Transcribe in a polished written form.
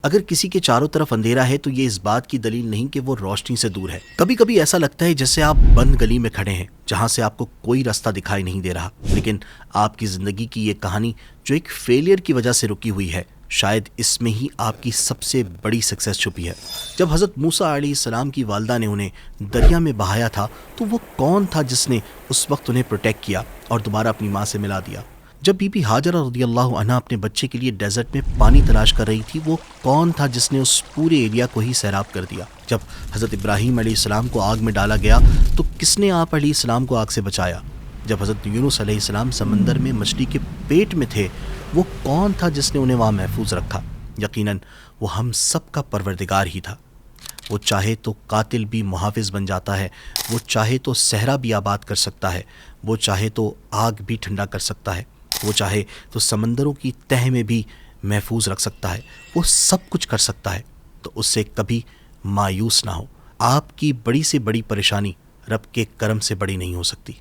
اگر کسی کے چاروں طرف اندھیرا ہے تو یہ اس بات کی دلیل نہیں کہ وہ روشنی سے دور ہے۔ کبھی کبھی ایسا لگتا ہے جیسے آپ بند گلی میں کھڑے ہیں جہاں سے آپ کو کوئی راستہ دکھائی نہیں دے رہا، لیکن آپ کی زندگی کی یہ کہانی جو ایک فیلئر کی وجہ سے رکی ہوئی ہے، شاید اس میں ہی آپ کی سب سے بڑی سکسیس چھپی ہے۔ جب حضرت موسیٰ علیہ السلام کی والدہ نے انہیں دریا میں بہایا تھا تو وہ کون تھا جس نے اس وقت انہیں پروٹیکٹ کیا اور دوبارہ اپنی ماں سے ملا دیا؟ جب بی بی ہاجرہ رضی اللہ عنہا اپنے بچے کے لیے ڈیزرٹ میں پانی تلاش کر رہی تھی، وہ کون تھا جس نے اس پورے ایریا کو ہی سیراب کر دیا؟ جب حضرت ابراہیم علیہ السلام کو آگ میں ڈالا گیا تو کس نے آپ علیہ السلام کو آگ سے بچایا؟ جب حضرت یونس علیہ السلام سمندر میں مچھلی کے پیٹ میں تھے، وہ کون تھا جس نے انہیں وہاں محفوظ رکھا؟ یقیناً وہ ہم سب کا پروردگار ہی تھا۔ وہ چاہے تو قاتل بھی محافظ بن جاتا ہے، وہ چاہے تو صحرا بھی آباد کر سکتا ہے، وہ چاہے تو آگ بھی ٹھنڈا کر سکتا ہے، وہ چاہے تو سمندروں کی تہہ میں بھی محفوظ رکھ سکتا ہے، وہ سب کچھ کر سکتا ہے۔ تو اس سے کبھی مایوس نہ ہو۔ آپ کی بڑی سے بڑی پریشانی رب کے کرم سے بڑی نہیں ہو سکتی۔